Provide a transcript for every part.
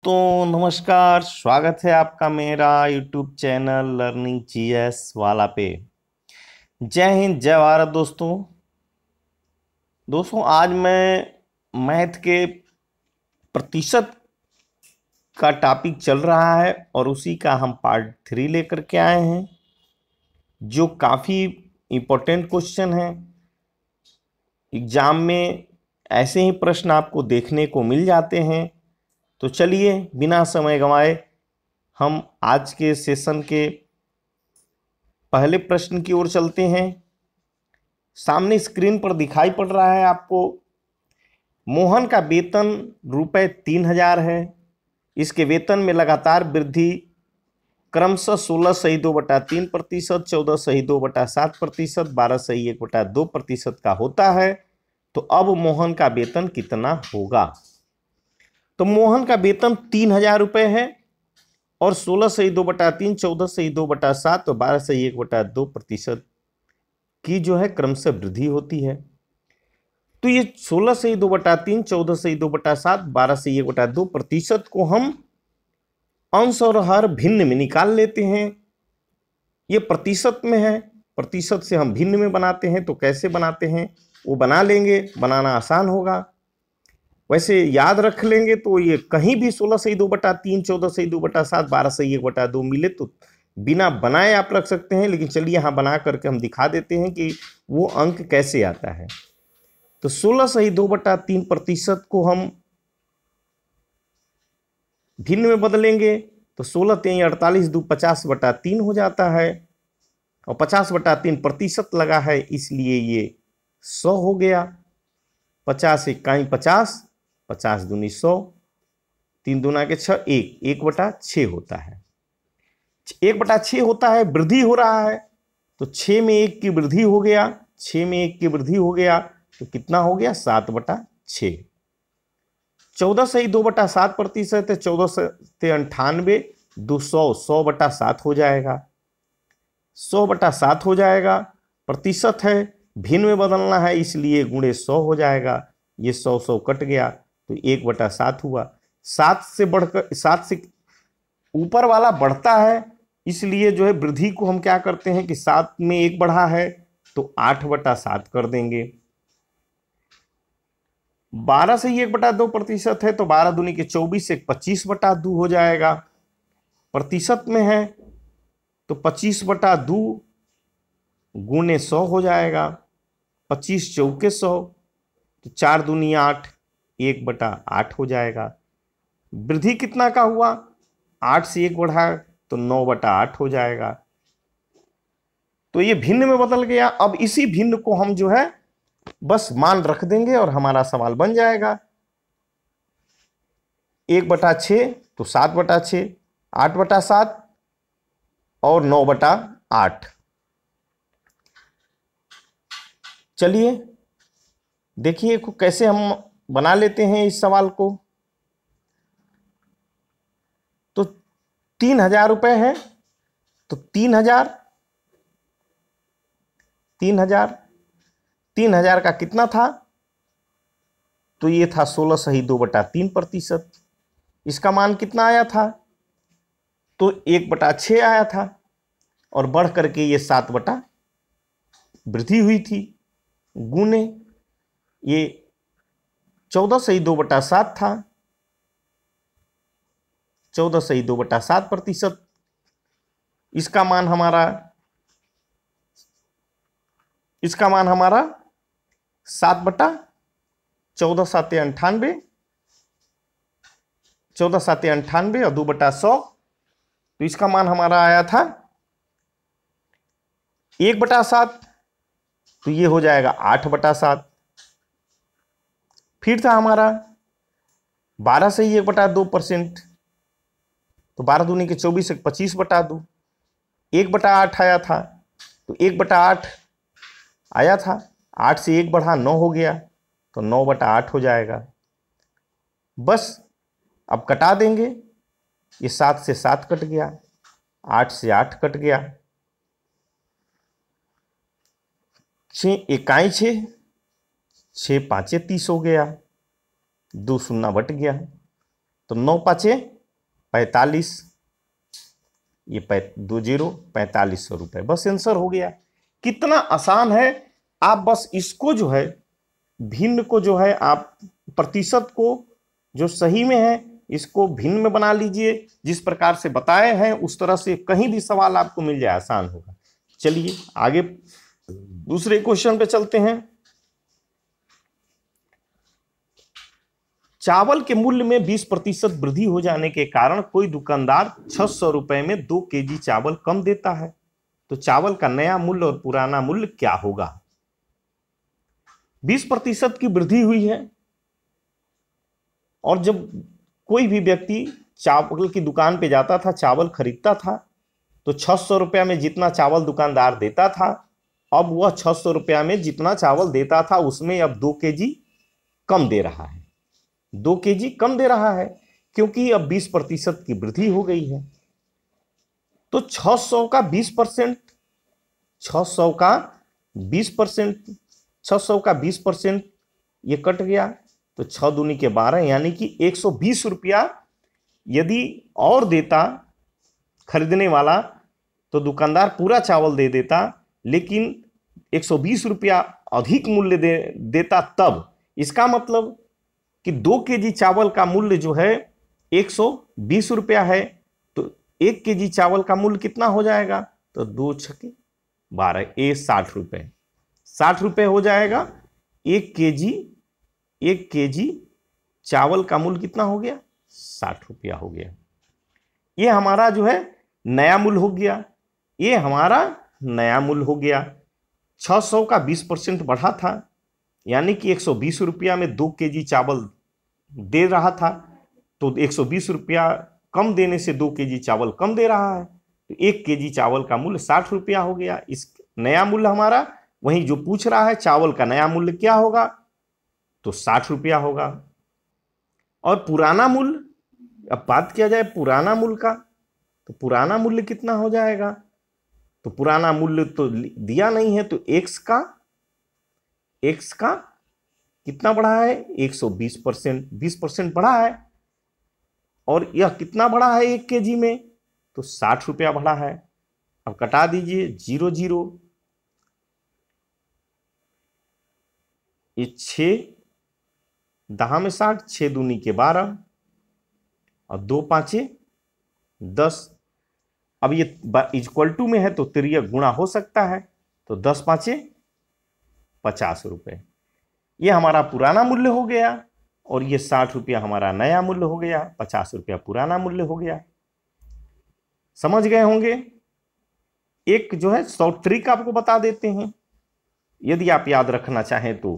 नमस्कार, स्वागत है आपका मेरा यूट्यूब चैनल लर्निंग जीएस वाला पे। जय हिंद, जय भारत दोस्तों। आज मैं मैथ के प्रतिशत का टॉपिक चल रहा है और उसी का हम पार्ट 3 लेकर के आए हैं, जो काफ़ी इम्पोर्टेंट क्वेश्चन है। एग्जाम में ऐसे ही प्रश्न आपको देखने को मिल जाते हैं। तो चलिए बिना समय गंवाए हम आज के सेशन के पहले प्रश्न की ओर चलते हैं। सामने स्क्रीन पर दिखाई पड़ रहा है आपको, मोहन का वेतन ₹3000 है। इसके वेतन में लगातार वृद्धि क्रमशः 16.2/3%, 14.2/7%, 12.1/2% का होता है। तो अब मोहन का वेतन कितना होगा? तो मोहन का वेतन ₹3000 है और 16.2/3, 14.2/7 और 12.1/2% की जो है क्रमशः वृद्धि होती है। तो ये 16.2/3, 14.2/7, 12.1/2% को हम अंश और हर भिन्न में निकाल लेते हैं। ये प्रतिशत में है, प्रतिशत से हम भिन्न में बनाते हैं। तो कैसे बनाते हैं वो बना लेंगे, बनाना आसान होगा। वैसे याद रख लेंगे तो ये कहीं भी 16.2/3, 14.2/7, 12.1/2 मिले तो बिना बनाए आप रख सकते हैं। लेकिन चलिए यहाँ बना करके हम दिखा देते हैं कि वो अंक कैसे आता है। तो 16.2/3% को हम भिन्न में बदलेंगे तो 16 × 48 = 50/3 हो जाता है और 50/3% लगा है, इसलिए ये 100 हो गया। 50 × 50, 50 दूनी 100, 3 दूना के 6, 1/6 होता है। 1/6 होता है, वृद्धि हो रहा है तो 6 में 1 की वृद्धि हो गया, 6 में 1 की वृद्धि हो गया तो कितना हो गया? 7/6। 14.2/7% है, 14 से 98, 200, 100/7 हो जाएगा, 100/7 हो जाएगा। प्रतिशत है, भिन्न में बदलना है, इसलिए गुणे 100 हो जाएगा। ये 100 कट गया तो 1/7 हुआ। 7 से बढ़कर 7 से ऊपर वाला बढ़ता है, इसलिए जो है वृद्धि को हम क्या करते हैं कि 7 में 1 बढ़ा है तो 8/7 कर देंगे। 12 से 1/2% है तो 12 दूनी के 24 से 25/2 हो जाएगा। प्रतिशत में है तो 25/2 गुणे 100 हो जाएगा। 25 चौके 100 तो 4 दूनी 8, 1/8 हो जाएगा। वृद्धि कितना का हुआ? 8 से 1 बढ़ा तो 9/8 हो जाएगा। तो ये भिन्न में बदल गया। अब इसी भिन्न को हम जो है बस मान रख देंगे और हमारा सवाल बन जाएगा। 1/6 तो 7/6, 8/7 और 9/8। चलिए देखिए कैसे हम बना लेते हैं इस सवाल को। तो ₹3000 है तो 3000 का कितना था? तो ये था 16.2/3%। इसका मान कितना आया था? तो 1/6 आया था और बढ़ करके ये 7 वृद्धि हुई थी, गुने ये 14.2/7 था, 14.2/7%। इसका मान हमारा 7/14 7 98, 14 7 98 और 2/100। तो इसका मान हमारा आया था 1/7। तो ये हो जाएगा 8/7। फिर था हमारा 12 से 1/2%, तो 12 दूनी के 24 से 25/2, 1/8 आया था। तो 1/8 आया था, 8 से 1 बढ़ा 9 हो गया तो 9/8 हो जाएगा। बस अब कटा देंगे। ये 7 से 7 कट गया, 8 से 8 कट गया, 6 इकाई 6, 6 5 30 हो गया, 2 शून्य बट गया तो 9 5 45, ये 4500 रुपए, बस आंसर हो गया। कितना आसान है। आप बस इसको जो है भिन्न को जो है आप प्रतिशत को जो सही में है इसको भिन्न में बना लीजिए। जिस प्रकार से बताए हैं उस तरह से कहीं भी सवाल आपको मिल जाए आसान होगा। चलिए आगे दूसरे क्वेश्चन पे चलते हैं। चावल के मूल्य में 20% वृद्धि हो जाने के कारण कोई दुकानदार 600 रुपए में 2 केजी चावल कम देता है, तो चावल का नया मूल्य और पुराना मूल्य क्या होगा। 20% की वृद्धि हुई है और जब कोई भी व्यक्ति चावल की दुकान पे जाता था, चावल खरीदता था, तो 600 रुपया में जितना चावल दुकानदार देता था, अब वह 600 रुपया में जितना चावल देता था उसमें अब 2 केजी कम दे रहा है। 2 केजी कम दे रहा है क्योंकि अब 20% की वृद्धि हो गई है। तो 600 का 20%, 600 का 20%, 600 का 20% ये कट गया तो 6 दूनी के 12, यानी कि 120 रुपया यदि और देता खरीदने वाला तो दुकानदार पूरा चावल दे देता, लेकिन 120 रुपया अधिक मूल्य देता तब। इसका मतलब कि 2 केजी चावल का मूल्य जो है 120 रुपया है, तो 1 केजी चावल का मूल्य कितना हो जाएगा, तो 2 छके 12, 60 रुपये, 60 रुपये हो जाएगा। 1 केजी चावल का मूल्य कितना हो गया, 60 रुपया हो गया। ये हमारा जो है नया मूल्य हो गया, ये हमारा नया मूल्य हो गया। 600 का 20% बढ़ा था, यानी कि 120 रुपया में 2 केजी चावल दे रहा था, तो 120 रुपया कम देने से 2 केजी चावल कम दे रहा है, तो 1 केजी चावल का मूल्य 60 रुपया हो गया। इस नया मूल्य हमारा, वहीं जो पूछ रहा है चावल का नया मूल्य क्या होगा, तो 60 रुपया होगा। और पुराना मूल्य, अब बात किया जाए पुराना मूल्य का, तो पुराना मूल्य कितना हो जाएगा, तो पुराना मूल्य तो दिया नहीं है, तो x का कितना बढ़ा है, 120%, 20% बढ़ा है। और यह कितना बढ़ा है 1 केजी में, तो 60 रुपया बढ़ा है। अब कटा दीजिए 0 0, ये 6 10 में 60, 6 दूनी के 12 और 2 5 10। अब ये इक्वल टू में है तो तिर्यक गुणा हो सकता है, तो 10 5 50 रुपए, ये हमारा पुराना मूल्य हो गया। और ये 60 रुपया हमारा नया मूल्य हो गया, 50 रुपया पुराना मूल्य हो गया। समझ गए होंगे। एक जो है शॉर्ट ट्रिक आपको बता देते हैं, यदि आप याद रखना चाहें तो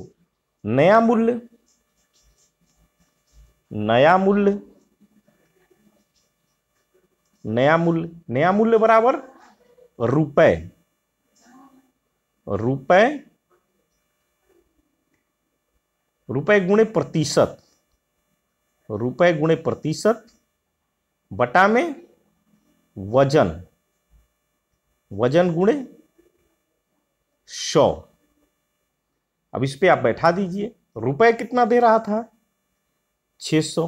नया मूल्य, नया मूल्य, नया मूल्य, नया मूल्य बराबर रुपए, रुपए, रुपए गुणे प्रतिशत, रुपए गुणे प्रतिशत बटा में वजन, वजन गुणे 100। अब इस पे आप बैठा दीजिए, रुपए कितना दे रहा था, 600,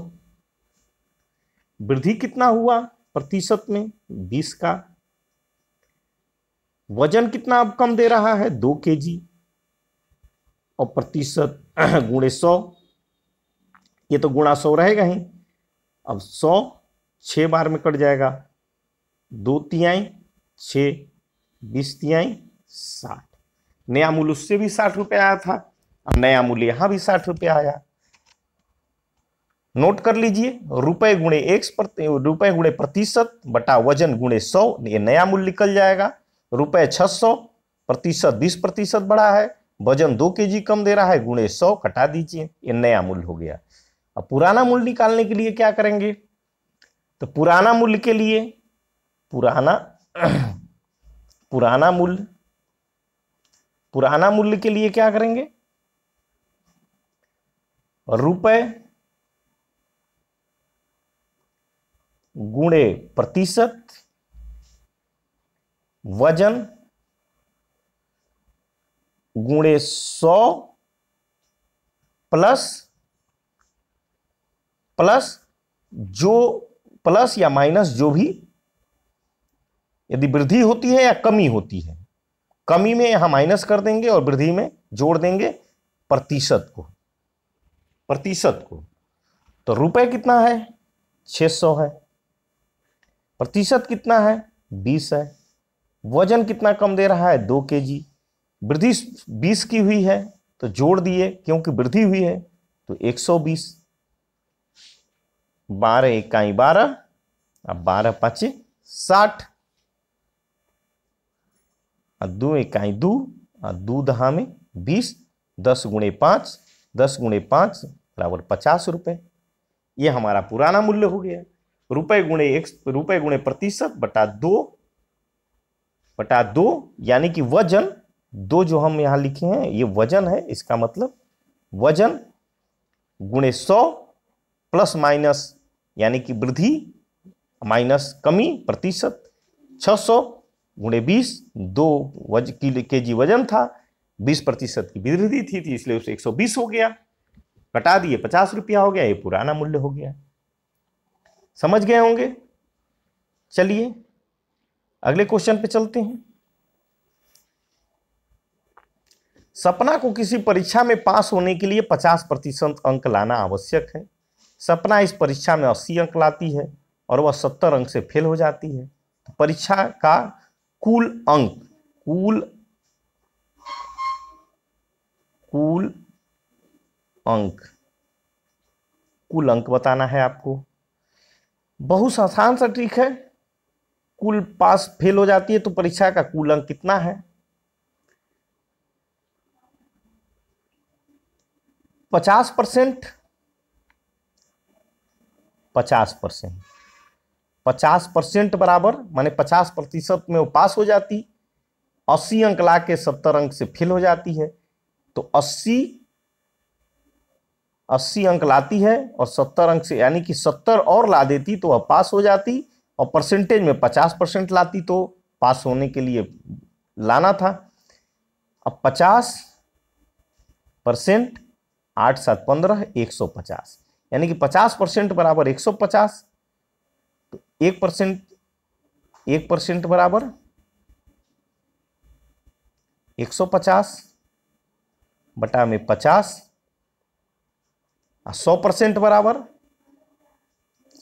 वृद्धि कितना हुआ प्रतिशत में, 20 का, वजन कितना अब कम दे रहा है, 2 केजी, और प्रतिशत गुणे 100, ये तो गुणा 100 रहेगा ही। अब 100 6 बार में कट जाएगा, 2 तिहाई 6, 20 तिहाई 60। नया मूल्य उससे भी 60 रुपया आया था, अब नया मूल्य यहां भी 60 रुपया आया। नोट कर लीजिए, रुपए गुणे रुपए गुणे प्रतिशत बटा वजन गुणे 100, ये नया मूल्य निकल जाएगा। रुपए 600, प्रतिशत 20% बढ़ा है, वजन 2 केजी कम दे रहा है, गुणे 100 कटा दीजिए, ये नया मूल्य हो गया। अब पुराना मूल्य निकालने के लिए क्या करेंगे, तो पुराना मूल्य के लिए पुराना मूल्य, पुराना मूल्य के लिए क्या करेंगे, रुपए गुणे प्रतिशत वजन गुणे 100 प्लस जो प्लस या माइनस जो भी, यदि वृद्धि होती है या कमी होती है, कमी में यहां माइनस कर देंगे और वृद्धि में जोड़ देंगे प्रतिशत को, प्रतिशत को। तो रुपए कितना है? 600 है। प्रतिशत कितना है? 20 है। वजन कितना कम दे रहा है? 2 kg। वृद्धि 20 की हुई है तो जोड़ दिए, क्योंकि वृद्धि हुई है तो 120। 12 इकाई 12, अब 12 5 60, 2 इकाई 2, 2 दहा में 20, 10 गुणे 5, 10 गुणे 5 बराबर 50 रुपए। ये हमारा पुराना मूल्य हो गया। रुपए गुणे प्रतिशत बटा 2 यानी कि वजन, 2 जो हम यहां लिखे हैं ये वजन है, इसका मतलब वजन गुणे 100 प्लस माइनस यानी कि वृद्धि माइनस कमी प्रतिशत, 600 गुणे 20, 2 kg वजन था, 20% की वृद्धि थी इसलिए उसे 120 हो गया, घटा दिए 50 रुपया हो गया। ये पुराना मूल्य हो गया। समझ गए होंगे। चलिए अगले क्वेश्चन पे चलते हैं। सपना को किसी परीक्षा में पास होने के लिए 50% अंक लाना आवश्यक है। सपना इस परीक्षा में 80 अंक लाती है और वह 70 अंक से फेल हो जाती है। तो परीक्षा का कुल अंक बताना है आपको। बहुत आसान सा ट्रिक है। कुल पास फेल हो जाती है तो परीक्षा का कुल अंक कितना है? 50%, 50% बराबर माने 50% में वो पास हो जाती, 80 अंक ला के 70 अंक से फेल हो जाती है। तो 80 अंक लाती है और 70 अंक से यानी कि 70 और ला देती तो वह पास हो जाती, और परसेंटेज में 50% लाती तो पास होने के लिए लाना था। अब 50%, 8 7 15, 150 यानी कि 50% बराबर 150। तो 1% बराबर 150 बटा में 50, 100% बराबर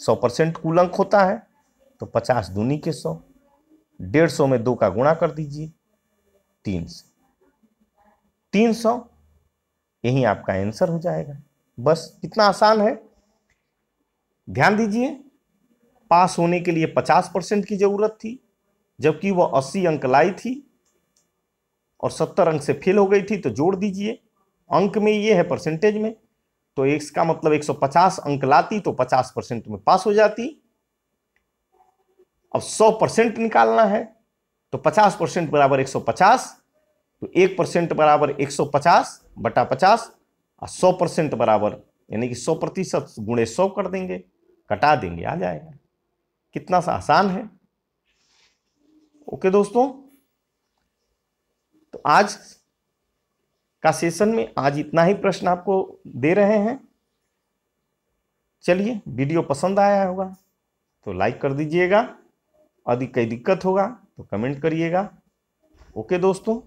100% कुल अंक होता है तो 50 दूनी के 100, 150 में 2 का गुणा कर दीजिए, 300, यही आपका आंसर हो जाएगा। बस कितना आसान है। ध्यान दीजिए, पास होने के लिए 50% की जरूरत थी, जबकि वह 80 अंक लाई थी और 70 अंक से फेल हो गई थी। तो जोड़ दीजिए, अंक में ये है परसेंटेज में, तो इसका मतलब 150 अंक लाती तो 50% में पास हो जाती। अब 100% निकालना है तो 50% बराबर 150, तो 1% बराबर 150 बटा 50, और 100% बराबर यानी कि 100% गुणे 100 कर देंगे, कटा देंगे, आ जाएगा। कितना सा आसान है। ओके दोस्तों, तो आज का सेशन में आज इतना ही प्रश्न आपको दे रहे हैं। चलिए, वीडियो पसंद आया होगा तो लाइक कर दीजिएगा, यदि कोई दिक्कत होगा तो कमेंट करिएगा। ओके दोस्तों।